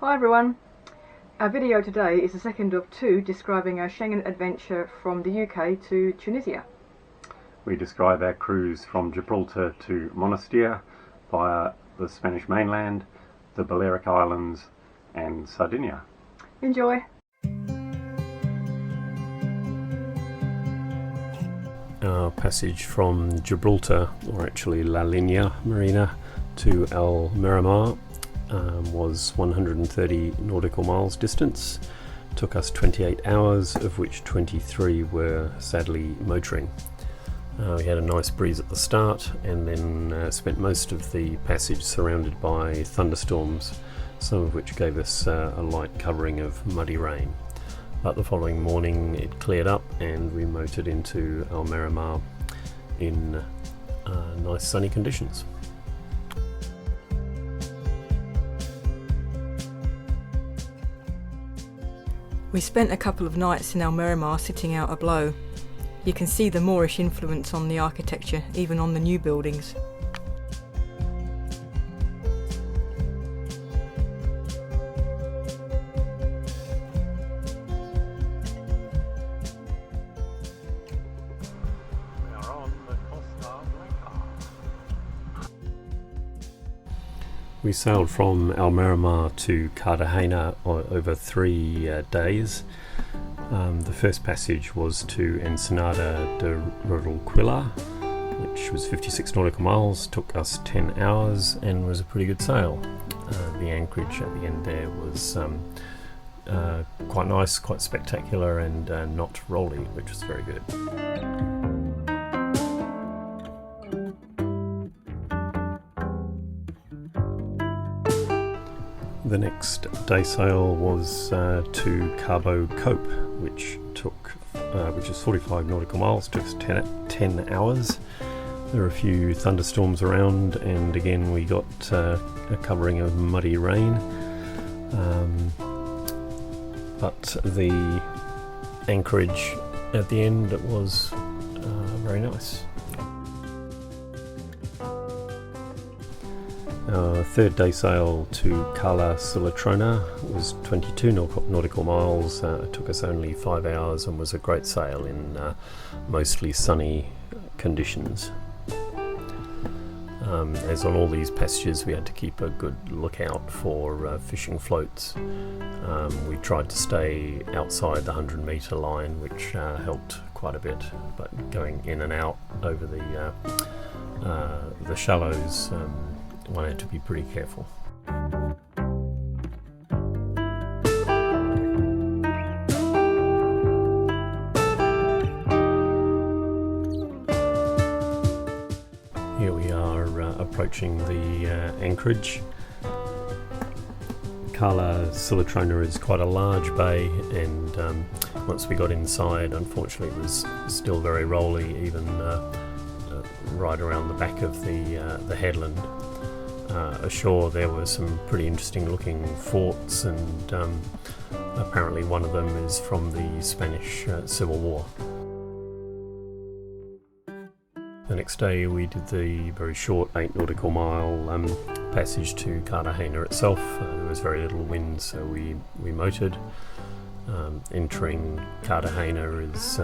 Hi everyone! Our video today is the second of two describing our Schengen adventure from the UK to Tunisia. We describe our cruise from Gibraltar to Monastir via the Spanish mainland, the Balearic Islands and Sardinia. Enjoy! Our passage from Gibraltar, or actually La Linea Marina, to El Miramar was 130 nautical miles distance. Took us 28 hours, of which 23 were sadly motoring. We had a nice breeze at the start and then spent most of the passage surrounded by thunderstorms, some of which gave us a light covering of muddy rain. But the following morning it cleared up and we motored into El Miramar in nice sunny conditions. We spent a couple of nights in El Miramar sitting out a blow. You can see the Moorish influence on the architecture, even on the new buildings. We sailed from El Miramar to Cartagena over 3 days. The first passage was to Ensenada de Rodalquilla, which was 56 nautical miles, took us 10 hours and was a pretty good sail. The anchorage at the end there was quite nice, quite spectacular and not rolly, which was very good. The next day sail was to Cabo Cope, which is 45 nautical miles, took us 10 hours. There were a few thunderstorms around and again we got a covering of muddy rain, but the anchorage at the end was very nice. Our third day sail to Cala Cilatrona was 22 nautical miles. It took us only 5 hours and was a great sail in mostly sunny conditions. As on all these passages we had to keep a good lookout for fishing floats. We tried to stay outside the 100-metre line, which helped quite a bit, but going in and out over the shallows, one had to be pretty careful. Here we are approaching the anchorage. Cala Cilatrona is quite a large bay, and once we got inside, unfortunately it was still very rolly, even right around the back of the headland. Ashore there were some pretty interesting looking forts, and apparently one of them is from the Spanish Civil War. The next day we did the very short 8 nautical mile passage to Cartagena itself. There was very little wind, so we motored. Entering Cartagena is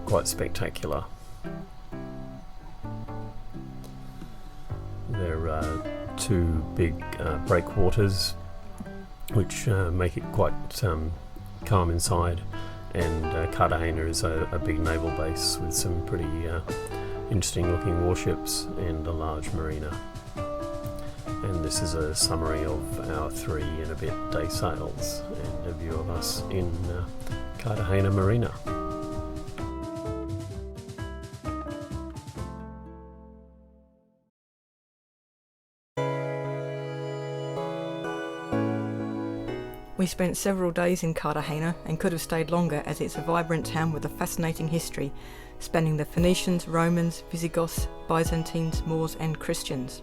quite spectacular. There are 2 big breakwaters which make it quite calm inside, and Cartagena is a big naval base with some pretty interesting looking warships and a large marina. And this is a summary of our 3 and a bit day sails and a view of us in Cartagena Marina. We spent several days in Cartagena and could have stayed longer, as it's a vibrant town with a fascinating history, spanning the Phoenicians, Romans, Visigoths, Byzantines, Moors and Christians.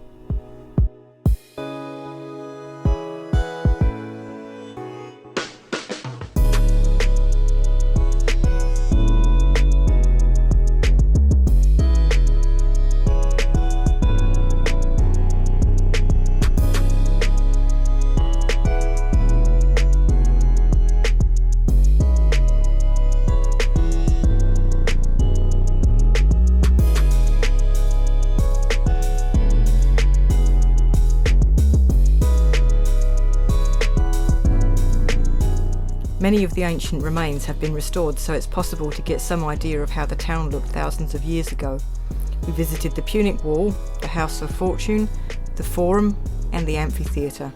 Many of the ancient remains have been restored, so it's possible to get some idea of how the town looked thousands of years ago. We visited the Punic Wall, the House of Fortune, the Forum, and the amphitheatre.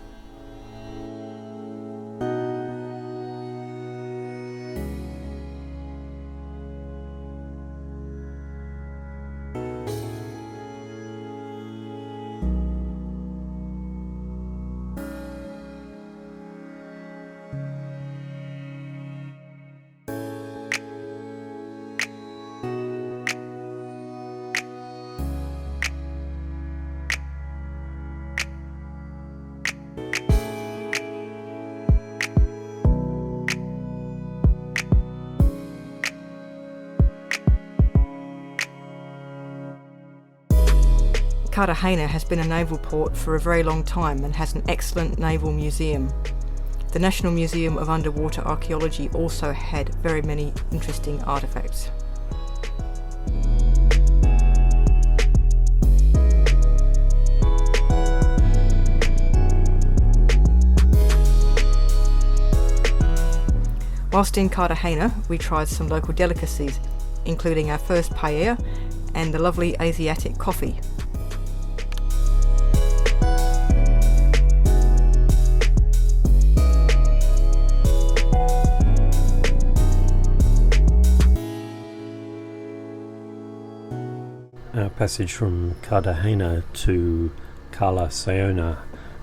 Cartagena has been a naval port for a very long time and has an excellent naval museum. The National Museum of Underwater Archaeology also had very many interesting artefacts. Whilst in Cartagena, we tried some local delicacies, including our first paella and the lovely Asiatic coffee. Our passage from Cartagena to Cala Saona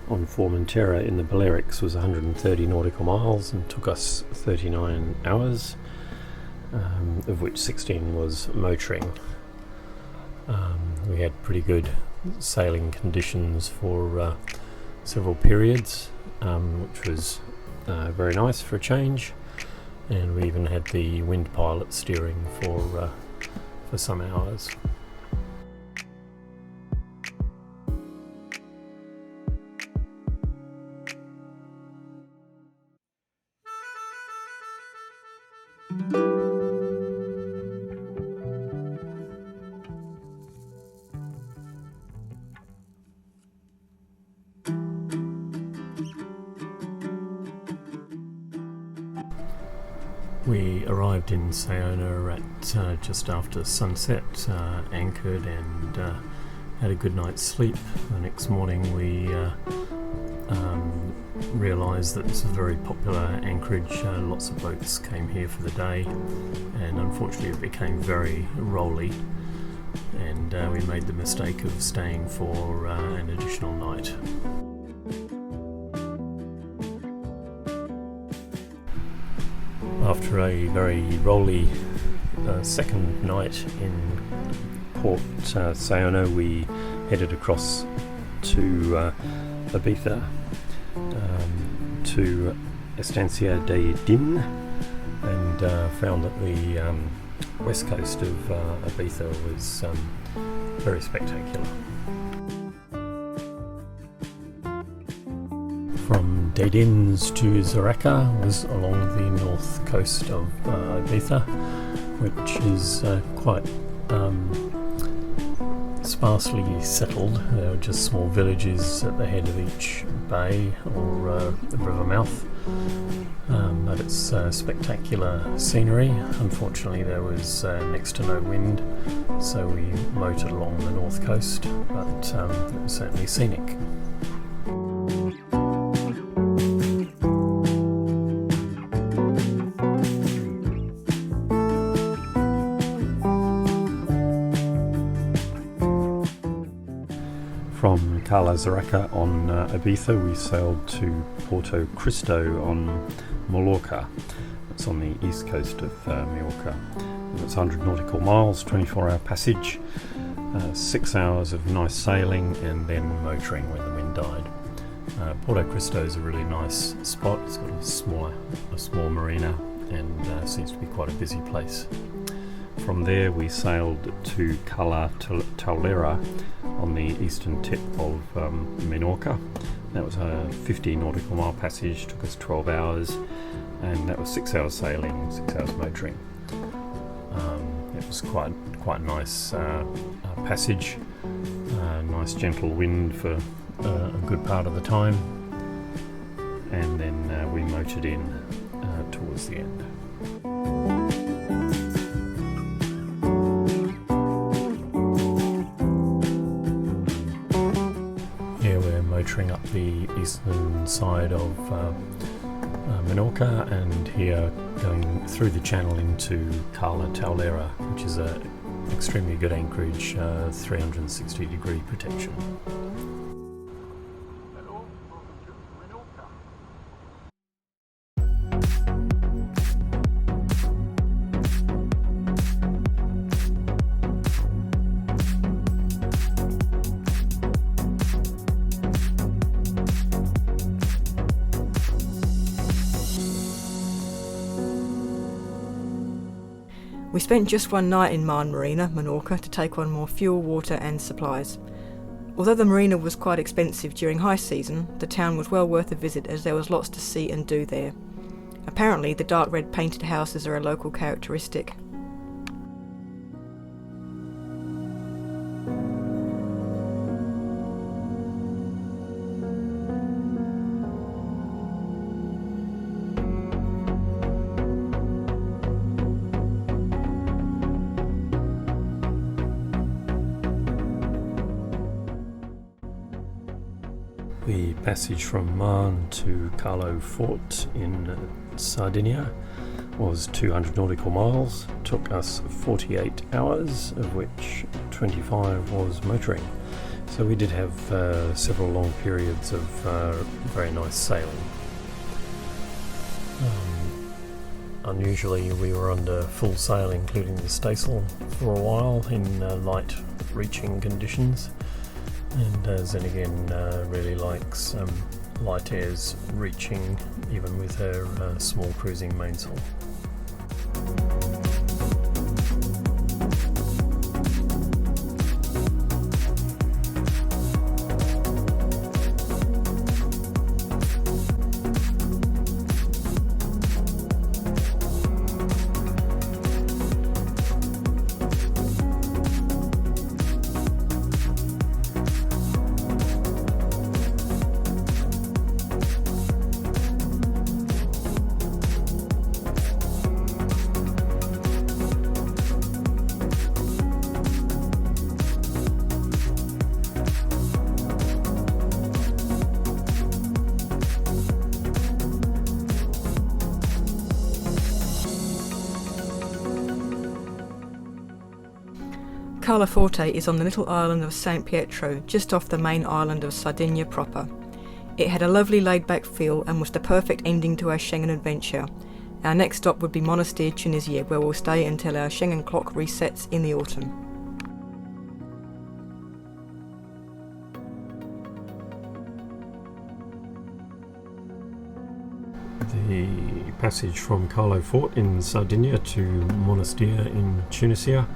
on Formentera in the Balearics was 130 nautical miles and took us 39 hours, of which 16 was motoring. We had pretty good sailing conditions for several periods, which was very nice for a change, and we even had the wind pilot steering for some hours. We arrived in Saona at just after sunset, anchored and had a good night's sleep. The next morning we realised that this is a very popular anchorage. Lots of boats came here for the day, and unfortunately it became very rolly, and we made the mistake of staying for an additional night. After a very rolly second night in Port Saona, we headed across to Ibiza, to Estancia de Din, and found that the west coast of Ibiza was very spectacular. From Dedins to Zaraka was along the north coast of Ibiza, which is quite sparsely settled. There are just small villages at the head of each bay or river mouth, but it's spectacular scenery. Unfortunately there was next to no wind, so we motored along the north coast, but it was certainly scenic. From Cala Zaraka on Ibiza, we sailed to Porto Cristo on Mallorca. It's on the east coast of Mallorca. It's 100 nautical miles, 24-hour passage, 6 hours of nice sailing, and then motoring when the wind died. Porto Cristo is a really nice spot. It's got a small marina, and seems to be quite a busy place. From there we sailed to Cala Taulera on the eastern tip of Menorca. That was a 50 nautical mile passage, took us 12 hours, and that was 6 hours sailing, 6 hours motoring. It was quite nice passage, nice gentle wind for a good part of the time, and then we motored in towards the end. Here we're motoring up the eastern side of Menorca, and here going through the channel into Cala Taulera, which is a extremely good anchorage, 360 degree protection. We spent just one night in Mar Marina, Menorca, to take on more fuel, water and supplies. Although the marina was quite expensive during high season, the town was well worth a visit as there was lots to see and do there. Apparently the dark red painted houses are a local characteristic. The passage from Marne to Carlo Fort in Sardinia was 200 nautical miles, took us 48 hours, of which 25 was motoring. So we did have several long periods of very nice sailing. Unusually we were under full sail including the staysail for a while in light reaching conditions. And Zen again really likes light airs reaching even with her small cruising mainsail. Cala Forte is on the little island of San Pietro, just off the main island of Sardinia proper. It had a lovely laid-back feel and was the perfect ending to our Schengen adventure. Our next stop would be Monastir, Tunisia, where we'll stay until our Schengen clock resets in the autumn. The passage from Carlo Fort in Sardinia to Monastir in Tunisia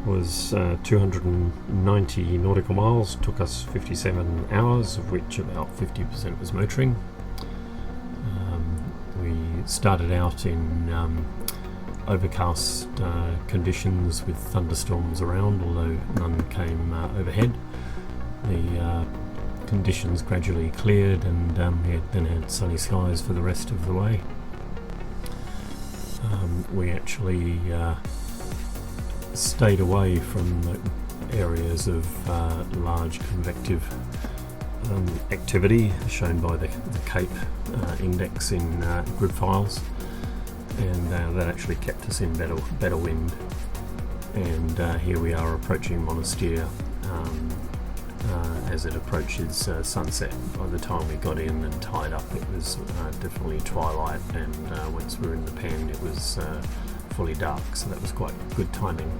was 290 nautical miles, took us 57 hours, of which about 50% was motoring. We started out in overcast conditions with thunderstorms around, although none came overhead. The conditions gradually cleared, and we then had sunny skies for the rest of the way. We actually stayed away from the areas of large convective activity shown by the Cape index in grid files, and that actually kept us in better wind. And here we are approaching Monastir as it approaches sunset. By the time we got in and tied up, it was definitely twilight, and once we were in the pen it was fully dark, so that was quite good timing.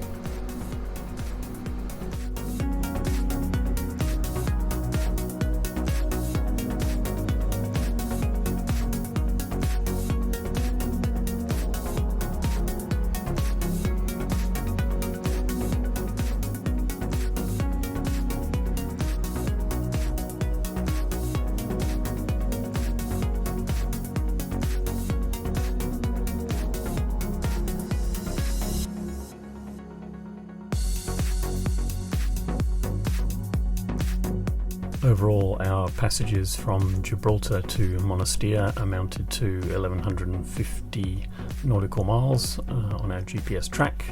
Overall, our passages from Gibraltar to Monastir amounted to 1150 nautical miles on our GPS track.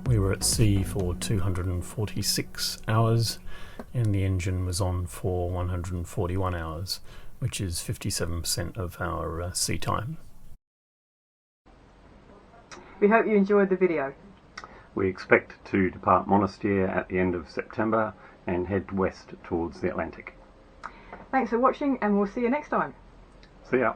We were at sea for 246 hours and the engine was on for 141 hours, which is 57% of our sea time. We hope you enjoyed the video. We expect to depart Monastir at the end of September and head west towards the Atlantic. Thanks for watching and we'll see you next time. See ya.